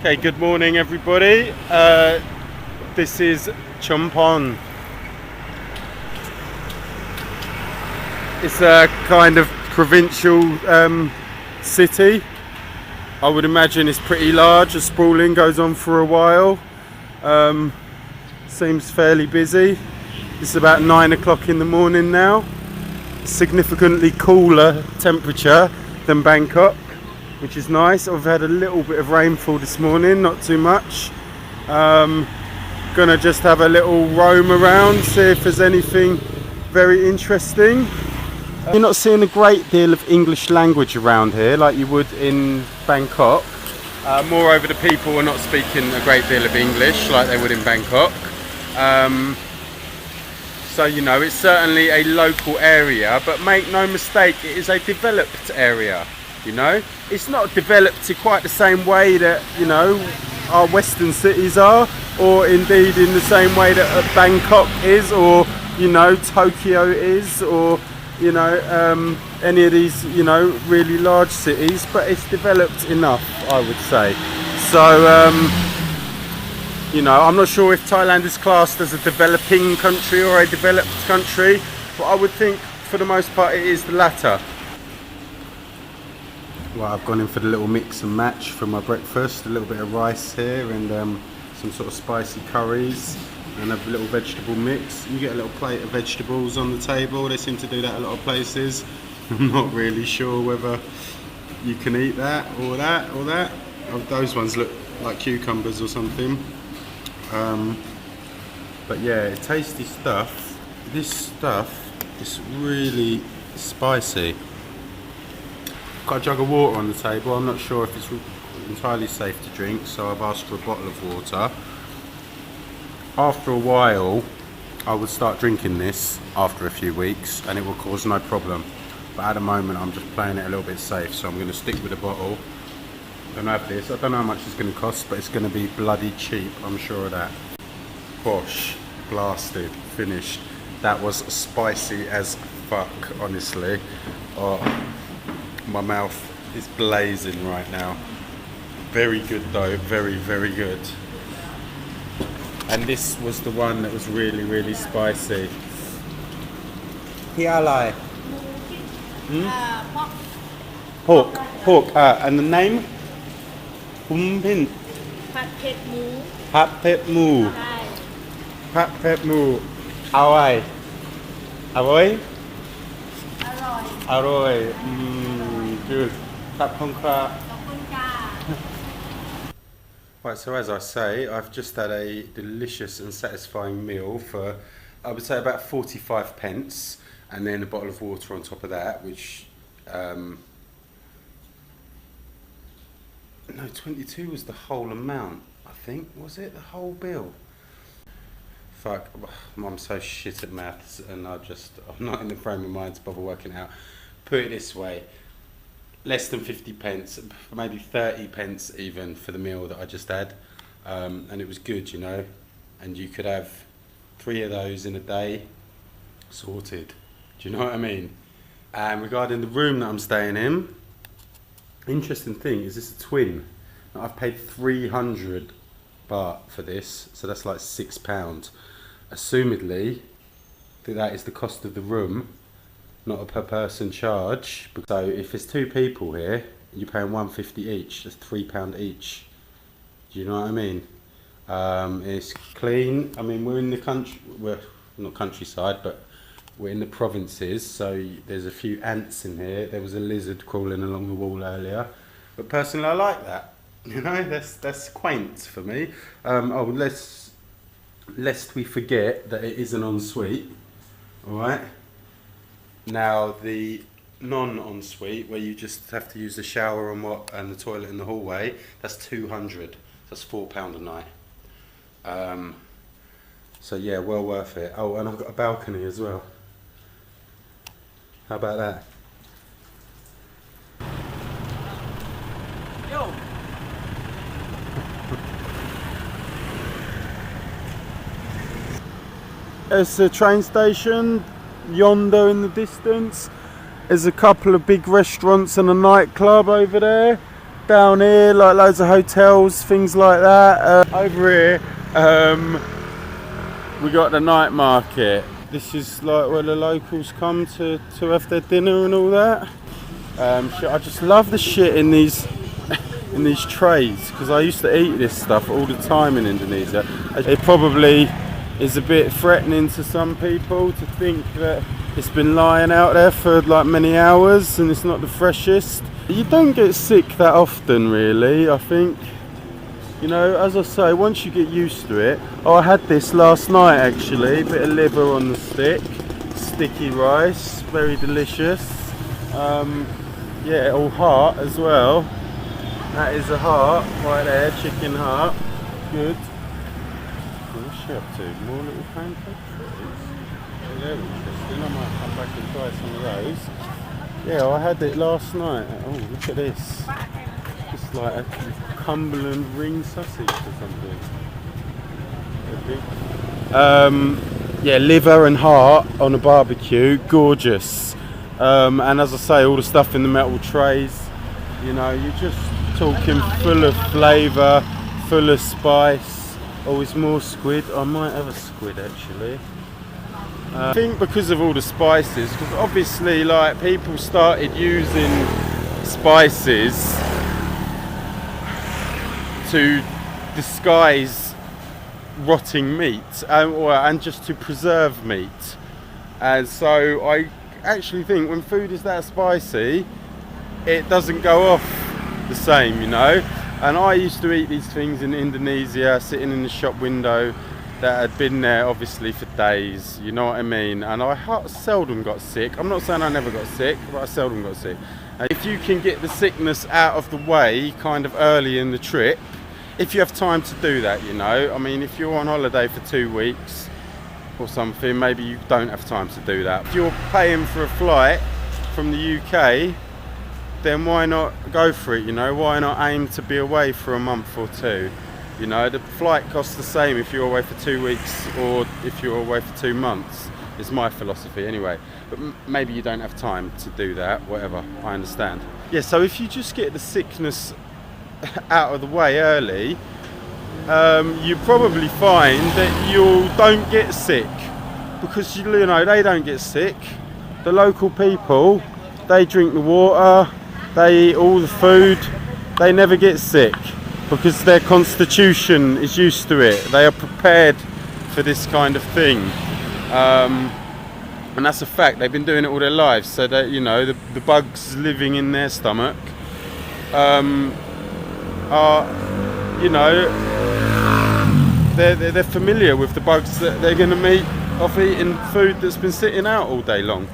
Okay, good morning everybody. This is Chumphon. It's a kind of provincial city. I would imagine it's pretty large. The sprawling goes on for a while. Seems fairly busy. It's about 9 o'clock in the morning now. Significantly cooler temperature than Bangkok, which is nice. I've had a little bit of rainfall this morning, not too much. Gonna just have a little roam around, see if there's anything very interesting. You're not seeing a great deal of English language around here like you would in Bangkok. Moreover, the people are not speaking a great deal of English like they would in Bangkok. So, you know, it's certainly a local area, but make no mistake, it is a developed area, you know. It's not developed in quite the same way that, you know, our western cities are, or indeed in the same way that Bangkok is, or, you know, Tokyo is, or, you know, any of these, you know, really large cities, but it's developed enough, I would say. So, you know, I'm not sure if Thailand is classed as a developing country or a developed country, but I would think for the most part it is the latter. Well, I've gone in for the little mix and match for my breakfast. A little bit of rice here and some sort of spicy curries and a little vegetable mix. You get a little plate of vegetables on the table. They seem to do that a lot of places. I'm not really sure whether you can eat that or that or that. Oh, those ones look like cucumbers or something. But yeah, tasty stuff. This stuff is really spicy. Got a jug of water on the table. I'm not sure if it's entirely safe to drink, so I've asked for a bottle of water. After a while, I would start drinking this after a few weeks and it will cause no problem. But at the moment, I'm just playing it a little bit safe, so I'm going to stick with the bottle. I'm going to have this. I don't know how much it's going to cost, but it's going to be bloody cheap, I'm sure of that. Bosh, blasted, finished. That was spicy as fuck, honestly. Oh, my mouth is blazing right now. Very good though, very, very good. And this was the one that was really, really spicy. Hialai. Pork. And the name? Chumphon. Pat Pet Mu. Pat Pet Mu. Pat Pet Mu. Awai. Awai? Aroi. Good. Right, so as I say, I've just had a delicious and satisfying meal for, I would say, about 45 pence, and then a bottle of water on top of that, which, no, 22 was the whole amount, I think. Was it the whole bill? Fuck, I'm so shit at maths, and I'm not in the frame of mind to bother working out. Put it this way, less than 50 pence, maybe 30 pence even for the meal that I just had, and it was good, you know, and you could have 3 of those in a day, sorted. Do you know what I mean? And regarding the room that I'm staying in, interesting thing is this a twin. Now, I've paid 300 baht for this, so that's like £6. Assumedly, that is the cost of the room, not a per person charge. So if there's 2 people here, you're paying £1.50 each. That's £3 each. Do you know what I mean? It's clean. I mean, we're in the country. We're not countryside, but we're in the provinces. So there's a few ants in here. There was a lizard crawling along the wall earlier. But personally, I like that. You know, that's quaint for me. Lest we forget that it is an ensuite. All right. Now the non-ensuite, where you just have to use the shower and the toilet in the hallway, that's 200. That's £4 a night. So yeah, well worth it. Oh, and I've got a balcony as well. How about that? Yo. It's a train station. Yonder in the distance, there's a couple of big restaurants and a nightclub over there. down here, like loads of hotels, things like that. Over here, we got the night market. This is like where the locals come to have their dinner and all that. I just love the shit in these in these trays, because I used to eat this stuff all the time in Indonesia. It probably is a bit threatening to some people to think that it's been lying out there for like many hours and it's not the freshest. You don't get sick that often, really, I think. You know, as I say, once you get used to it. Oh, I had this last night actually, bit of liver on the stick, sticky rice, very delicious. Yeah, all heart as well. That is a heart right there, chicken heart. Good. What's she up to? More little pancake trays? Oh, they're interesting. I might come back and try some of those. Yeah, I had it last night. Oh, look at this. Just like a Cumberland ring sausage or something. Yeah, liver and heart on a barbecue, gorgeous. And as I say, all the stuff in the metal trays, you know, you're just talking full of flavour, full of spice. Always more squid. I might have a squid actually. I think because of all the spices, because obviously like people started using spices to disguise rotting meat and just to preserve meat. And so I actually think when food is that spicy, it doesn't go off the same, you know. And I used to eat these things in Indonesia, sitting in the shop window that had been there obviously for days, you know what I mean. And I seldom got sick. I'm not saying I never got sick, but I seldom got sick. And if you can get the sickness out of the way kind of early in the trip, if you have time to do that, you know. I mean, if you're on holiday for 2 weeks or something, maybe you don't have time to do that. If you're paying for a flight from the UK, then why not go for it, you know? Why not aim to be away for a month or two? You know, the flight costs the same if you're away for 2 weeks or if you're away for 2 months, is my philosophy anyway. But maybe you don't have time to do that, whatever, I understand. Yeah, so if you just get the sickness out of the way early, you probably find that you don't get sick, because you know they don't get sick. The local people, they drink the water, they eat all the food, they never get sick because their constitution is used to it. They are prepared for this kind of thing, and that's a fact. They've been doing it all their lives, so that, you know, the bugs living in their stomach are, you know, they're familiar with the bugs that they're going to meet off eating food that's been sitting out all day long,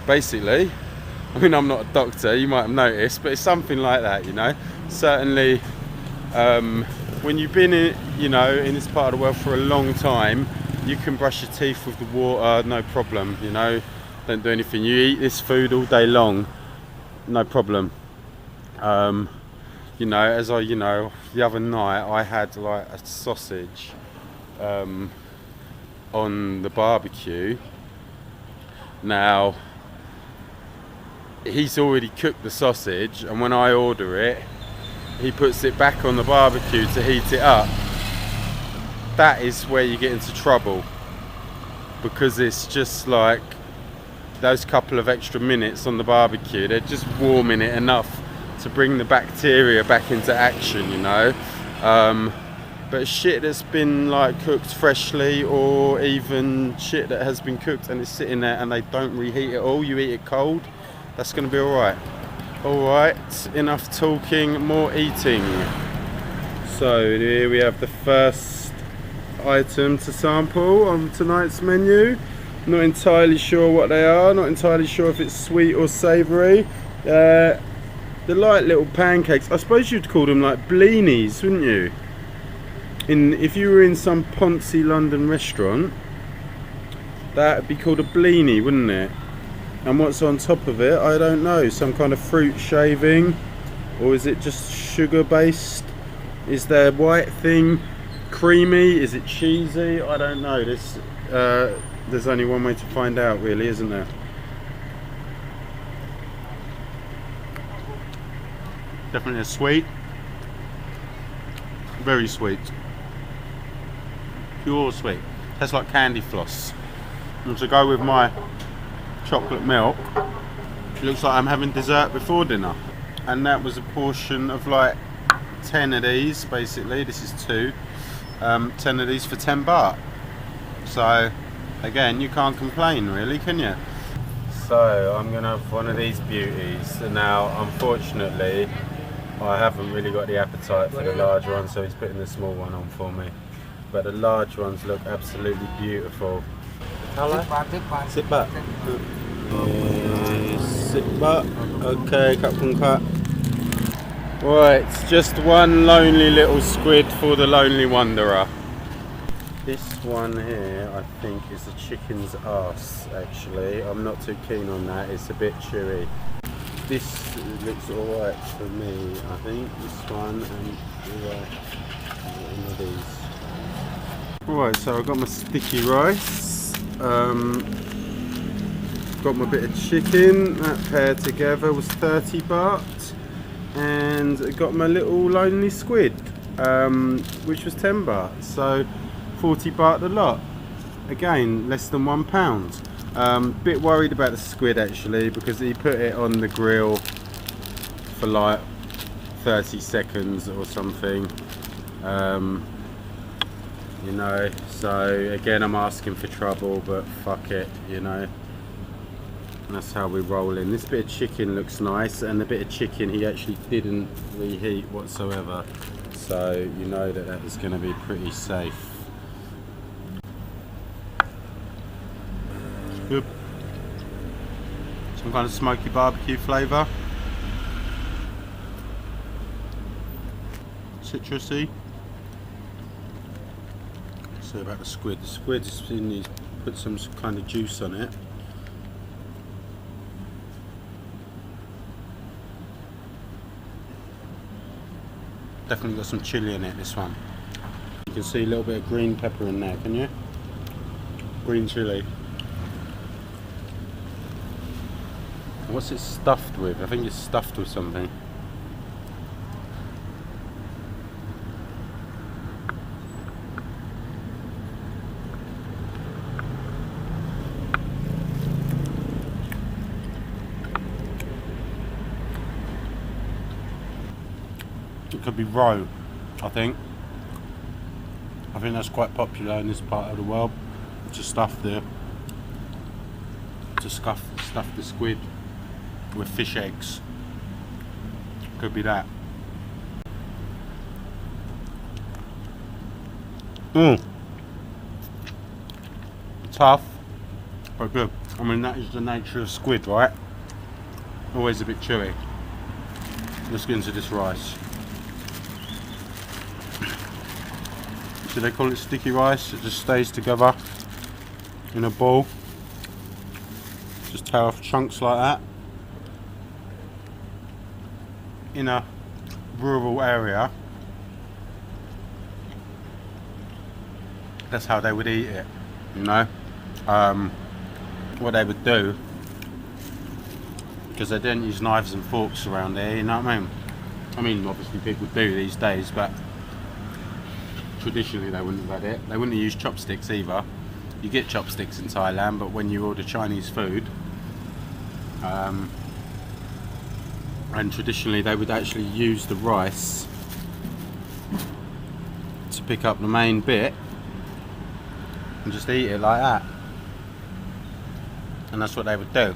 basically. I mean, I'm not a doctor, you might have noticed, but it's something like that, you know. Certainly, when you've been in, you know, in this part of the world for a long time, you can brush your teeth with the water, no problem, you know. Don't do anything. You eat this food all day long, no problem. You know, as I, you know, the other night I had like a sausage on the barbecue. Now, he's already cooked the sausage, and when I order it, he puts it back on the barbecue to heat it up. That is where you get into trouble, because it's just like those couple of extra minutes on the barbecue, they're just warming it enough to bring the bacteria back into action, you know. But shit that's been like cooked freshly, or even shit that has been cooked and it's sitting there and they don't reheat it all, you eat it cold, that's going to be alright. Alright, enough talking, more eating. So here we have the first item to sample on tonight's menu. Not entirely sure what they are, not entirely sure if it's sweet or savoury. They're like little pancakes. I suppose you'd call them like blinis, wouldn't you? If you were in some poncy London restaurant, that'd be called a blini, wouldn't it? And what's on top of it, I don't know. Some kind of fruit shaving, or is it just sugar based? Is there white thing creamy? Is it cheesy? I don't know. There's only one way to find out, really, isn't there? Definitely a sweet. Very sweet. Pure sweet. Tastes like candy floss. And to go with my chocolate milk, it looks like I'm having dessert before dinner. And that was a portion of like 10 of these, basically. This is 2. 10 of these for 10 baht. So, again, you can't complain, really, can you? So, I'm going to have one of these beauties. Now, unfortunately, I haven't really got the appetite for the large one, so he's putting the small one on for me. But the large ones look absolutely beautiful. Colour? Sit back. Sit back. Okay, Khapun cut. Right, just one lonely little squid for the lonely wanderer. This one here, I think, is a chicken's arse, actually. I'm not too keen on that, it's a bit chewy. This looks alright for me, I think. This one and one of these. Right, so I've got my sticky rice. Got my bit of chicken. That paired together was 30 baht. And I got my little lonely squid, which was 10 baht. So 40 baht a lot. Again, less than £1. Bit worried about the squid actually, because he put it on the grill for like 30 seconds or something. You know, so again I'm asking for trouble, but fuck it, you know. That's how we roll in. This bit of chicken looks nice, and the bit of chicken he actually didn't reheat whatsoever. So you know that that is going to be pretty safe. Good. Some kind of smoky barbecue flavour. Citrusy. So about the squid. The squid is in these, put some kind of juice on it. Definitely got some chilli in it, this one. You can see a little bit of green pepper in there, can you? Green chilli. What's it stuffed with? I think it's stuffed with something. It could be roe, I think. I think that's quite popular in this part of the world, to stuff the squid with fish eggs. Could be that. Tough, but good. I mean, that is the nature of squid, right? Always a bit chewy. Let's get into this rice. So they call it sticky rice. It just stays together in a ball. Just tear off chunks like that. In a rural area, that's how they would eat it, you know. What they would do, because they didn't use knives and forks around there, you know what I mean? I mean, obviously people do these days, but traditionally they wouldn't have had it. They wouldn't have used chopsticks either. You get chopsticks in Thailand, but when you order Chinese food, and traditionally they would actually use the rice to pick up the main bit and just eat it like that. And that's what they would do.